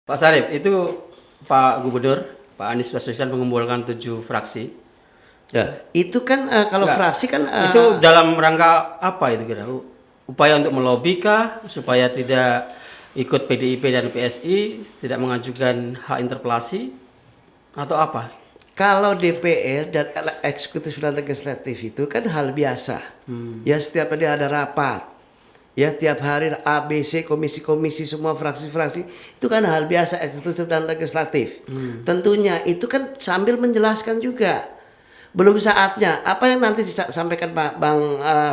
Pak Sarip, itu Pak Gubernur, Pak Anies Baswedan mengumpulkan 7 fraksi. Ya, itu kan kalau Enggak, fraksi kan itu dalam rangka apa itu kira? Upaya untuk melobi kah supaya tidak ikut PDIP dan PSI, tidak mengajukan hak interpelasi atau apa? kalau DPR dan eksekutif dan legislatif itu kan hal biasa. Ya setiap hari ada rapat. Ya tiap hari A, B, C, komisi-komisi semua fraksi-fraksi itu kan hal biasa eksekutif dan legislatif. Tentunya itu kan sambil menjelaskan juga. Belum saatnya apa yang nanti disampaikan Pak Bang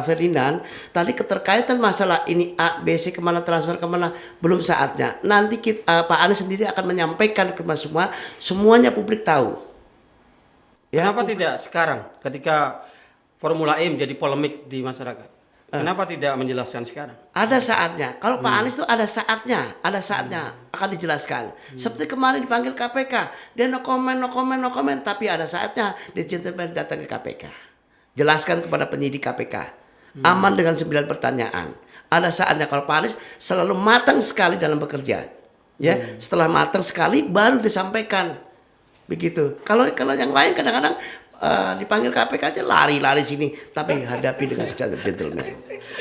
Ferdinand tadi keterkaitan masalah ini A, B, C kemana transfer kemana belum saatnya. Nanti Pak Anies sendiri akan menyampaikan ke semua, semuanya publik tahu. Ya, Kenapa tidak sekarang ketika Formula E menjadi polemik di masyarakat? Kenapa tidak menjelaskan sekarang? ada saatnya. Kalau Pak Anies itu ada saatnya akan dijelaskan. Seperti kemarin dipanggil KPK, dia no comment, tapi ada saatnya dia gentleman datang ke KPK. Jelaskan kepada penyidik KPK. Aman dengan 9 pertanyaan. Ada saatnya kalau Pak Anies selalu matang sekali dalam bekerja. Ya, setelah matang sekali baru disampaikan. Begitu. Kalau yang lain kadang-kadang dipanggil KPK aja lari-lari sini, tapi hadapi dengan secara gentleman.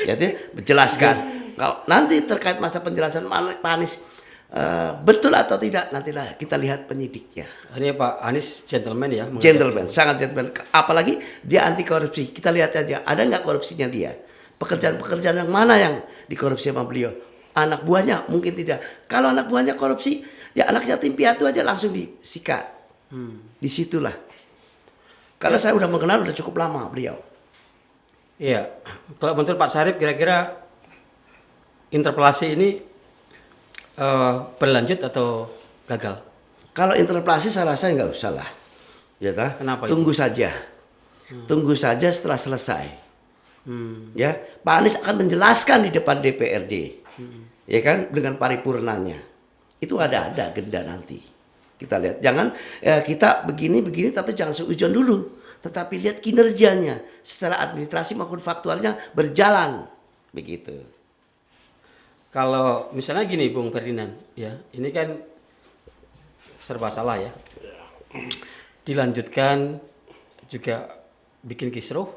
Ya, menjelaskan. Kalau nanti terkait masa penjelasan Pak Anies betul atau tidak, nantilah kita lihat penyidiknya. Ini Pak Anies gentleman ya. Gentleman, sangat gentleman. Apalagi dia anti korupsi. Kita lihat aja, ada nggak korupsinya dia? Pekerjaan-pekerjaan yang mana yang dikorupsi sama beliau? Anak buahnya mungkin tidak. Kalau anak buahnya korupsi, ya anak yatim piatu aja langsung disikat. Disitulah. Karena saya udah mengenal udah cukup lama beliau. Iya. Kalau menurut Pak Sarip kira-kira interpelasi ini berlanjut atau gagal? Kalau interpelasi saya rasa nggak usah lah. Ya tak? Kenapa Tunggu saja. Tunggu saja setelah selesai. Ya, Pak Anies akan menjelaskan di depan DPRD. Ya kan, dengan paripurnanya. Itu ada agenda nanti. Kita lihat, jangan kita begini tapi jangan seujon dulu, tetapi lihat kinerjanya secara administrasi maupun faktualnya berjalan begitu. Kalau misalnya gini Bung Ferdinand, ya ini kan serba salah ya. Dilanjutkan juga bikin kisruh,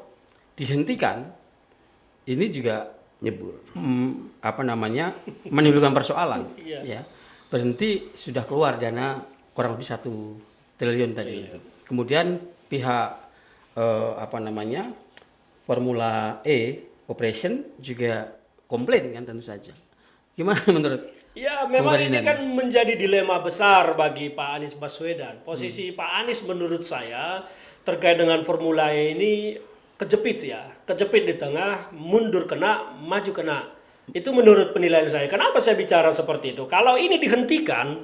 dihentikan, ini juga Nyebur. menimbulkan persoalan. Ya, berhenti sudah keluar dana kurang lebih 1 triliun tadi. Kemudian pihak Formula E Operation juga komplain kan tentu saja. Gimana menurut? Ya, memang ini kan menjadi dilema besar bagi Pak Anies Baswedan. Posisi Pak Anies menurut saya terkait dengan Formula E ini kejepit di tengah, mundur kena, maju kena. Itu menurut penilaian saya. Kenapa saya bicara seperti itu? Kalau ini dihentikan,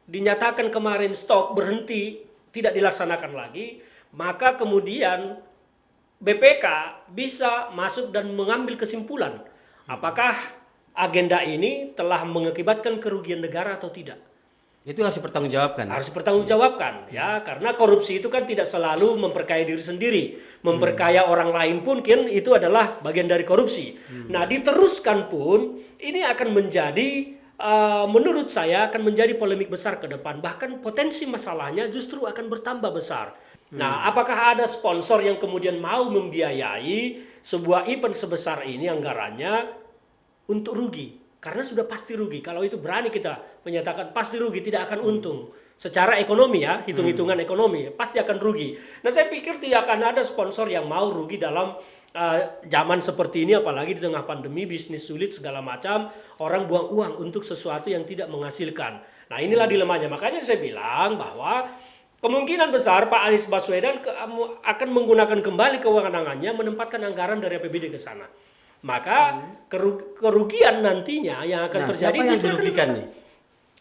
dinyatakan kemarin stop, berhenti, tidak dilaksanakan lagi, maka kemudian BPK bisa masuk dan mengambil kesimpulan apakah agenda ini telah mengakibatkan kerugian negara atau tidak. Itu harus dipertanggungjawabkan. Harus dipertanggungjawabkan ya, karena korupsi itu kan tidak selalu memperkaya diri sendiri, memperkaya orang lain pun kan itu adalah bagian dari korupsi. Nah, diteruskan pun ini akan menjadi menurut saya akan menjadi polemik besar ke depan. Bahkan potensi masalahnya justru akan bertambah besar. Nah, apakah ada sponsor yang kemudian mau membiayai sebuah event sebesar ini anggarannya untuk rugi? Karena sudah pasti rugi. Kalau itu berani kita menyatakan pasti rugi, tidak akan untung. Secara ekonomi ya, hitung-hitungan ekonomi, pasti akan rugi. Nah, saya pikir tidak akan ada sponsor yang mau rugi dalam zaman seperti ini, apalagi di tengah pandemi, bisnis sulit segala macam, orang buang uang untuk sesuatu yang tidak menghasilkan. Nah, inilah dilemanya. Makanya saya bilang bahwa kemungkinan besar Pak Anies Baswedan akan menggunakan kembali kewenangannya menempatkan anggaran dari APBD ke sana. Maka kerugian nantinya yang akan terjadi siapa yang justru dirugikan nih?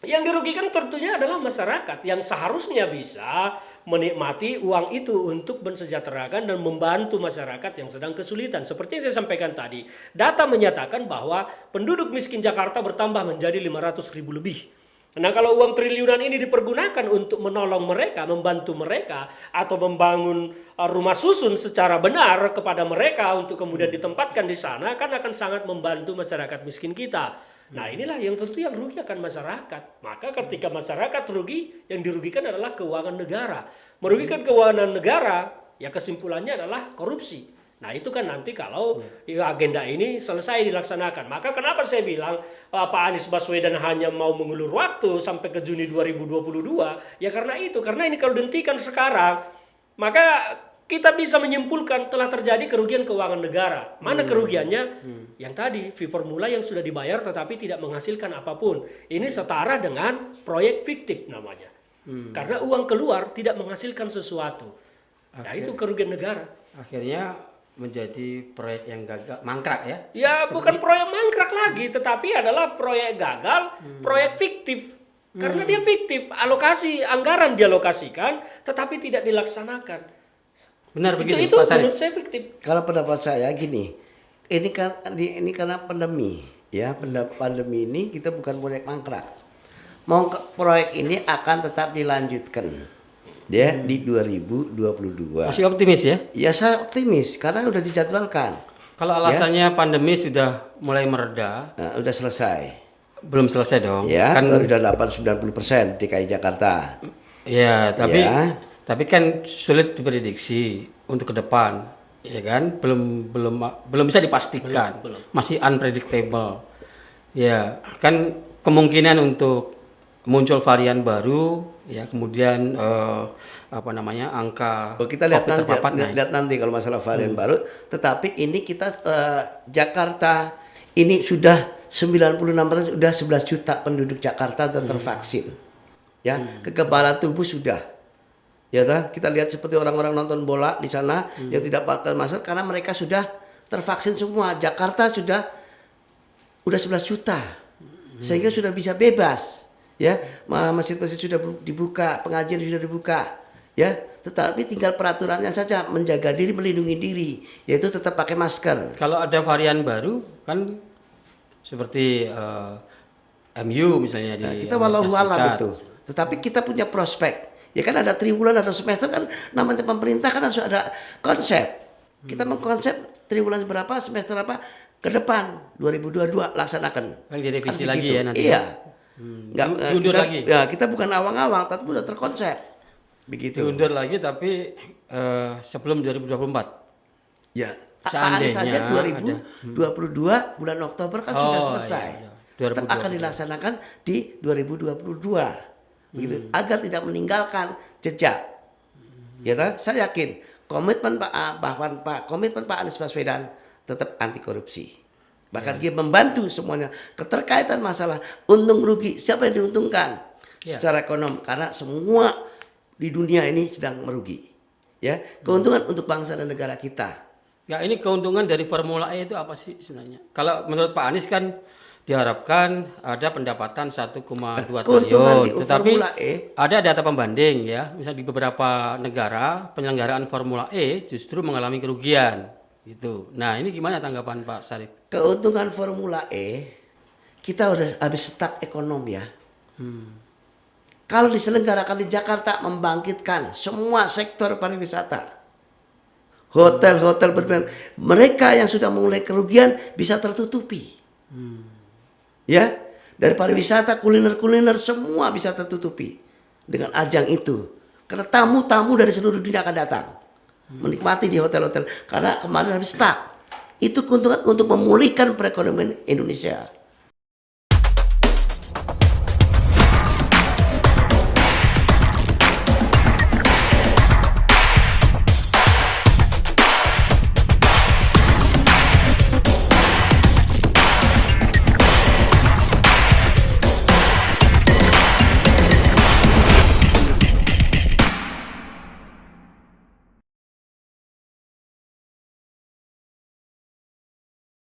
Yang dirugikan tentunya adalah masyarakat yang seharusnya bisa menikmati uang itu untuk mensejahterakan dan membantu masyarakat yang sedang kesulitan. Seperti yang saya sampaikan tadi, data menyatakan bahwa penduduk miskin Jakarta bertambah menjadi 500.000 lebih. Nah, kalau uang triliunan ini dipergunakan untuk menolong mereka, membantu mereka, atau membangun rumah susun secara benar kepada mereka untuk kemudian ditempatkan di sana, kan akan sangat membantu masyarakat miskin kita. Nah inilah yang tentu yang rugi akan masyarakat. Maka ketika masyarakat rugi, yang dirugikan adalah keuangan negara. Merugikan keuangan negara, ya kesimpulannya adalah korupsi. Nah itu kan nanti kalau agenda ini selesai dilaksanakan. Maka kenapa saya bilang Pak Anies Baswedan hanya mau mengulur waktu sampai ke Juni 2022? Ya karena itu, karena ini kalau dihentikan sekarang, maka kita bisa menyimpulkan telah terjadi kerugian keuangan negara. Mana kerugiannya? Yang tadi, fee formula yang sudah dibayar tetapi tidak menghasilkan apapun. Ini setara dengan proyek fiktif namanya. Karena uang keluar tidak menghasilkan sesuatu. Nah itu kerugian negara. Akhirnya menjadi proyek yang gagal, mangkrak ya? Ya bukan proyek mangkrak lagi, tetapi adalah proyek gagal, proyek fiktif. Karena dia fiktif, alokasi anggaran dialokasikan, tetapi tidak dilaksanakan. Benar begitu, Itu Pak Sarif? menurut saya fiktif. Kalau pendapat saya gini, ini karena pandemi, ya pandemi ini kita bukan proyek mangkrak. Proyek ini akan tetap dilanjutkan, ya di 2022. Masih optimis ya? Ya saya optimis karena udah dijadwalkan. Kalau alasannya pandemi sudah mulai mereda, Nah, udah selesai. belum selesai dong. Ya, Kan udah 80-90% DKI Jakarta. ya, Ya. tapi kan sulit diprediksi untuk ke depan, ya kan? Belum bisa dipastikan. Masih unpredictable. Ya, kan kemungkinan untuk muncul varian baru, ya kemudian angka Kita lihat COVID nanti, terpapar naik. lihat nanti kalau masalah varian baru. Tetapi ini kita Jakarta ini sudah 96% sudah 11 juta penduduk Jakarta sudah tervaksin. Ya, kekebalan tubuh sudah. Ya kita lihat seperti orang-orang nonton bola di sana yang tidak pakai masker karena mereka sudah tervaksin semua. Jakarta sudah 11 juta. Sehingga sudah bisa bebas. Ya, masjid-masjid sudah dibuka, pengajian sudah dibuka. Ya, tetapi tinggal peraturannya saja, menjaga diri, melindungi diri, yaitu tetap pakai masker. Kalau ada varian baru kan seperti MU misalnya di Nah, kita walau Amerika alam Serikat. itu. Tetapi kita punya prospek. Ya kan ada triwulan, ada semester kan namanya pemerintah kan harus ada konsep. Kita mengkonsep triwulan berapa, semester apa ke depan 2022 laksanakan. Kan direvisi Kan lagi begitu. ya nanti. Iya. Diundur lagi. Ya, kita bukan awang-awang, tapi udah terkonsep. Begitu. Diundur lagi tapi sebelum 2024. Ya, Pak Anies saja Seandainya 2022 bulan Oktober kan sudah selesai. iya. Tetap akan dilaksanakan di 2022. Begitu, agar tidak meninggalkan jejak. Ya toh? Saya yakin komitmen Pak Anies Baswedan tetap anti korupsi. Bahkan dia membantu semuanya. Keterkaitan masalah untung rugi, siapa yang diuntungkan secara ekonomi, karena semua di dunia ini sedang merugi. Ya, keuntungan untuk bangsa dan negara kita. Ya ini keuntungan dari Formula E itu apa sih sebenarnya? Kalau menurut Pak Anies kan diharapkan ada pendapatan 1,2 Keuntungan triliun. di Tetapi Formula E, ada data pembanding ya, misalnya di beberapa negara penyelenggaraan Formula E justru mengalami kerugian gitu. Nah ini gimana tanggapan Pak Sarif? keuntungan Formula E, kita udah habis stuck ekonomi ya. Kalau diselenggarakan di Jakarta membangkitkan semua sektor pariwisata. Hotel-hotel berbeda. Mereka yang sudah mulai kerugian bisa tertutupi. Ya, dari pariwisata, kuliner-kuliner semua bisa tertutupi dengan ajang itu. Karena tamu-tamu dari seluruh dunia akan datang menikmati di hotel-hotel karena kemarin habis stuck. Itu keuntungan untuk memulihkan perekonomian Indonesia.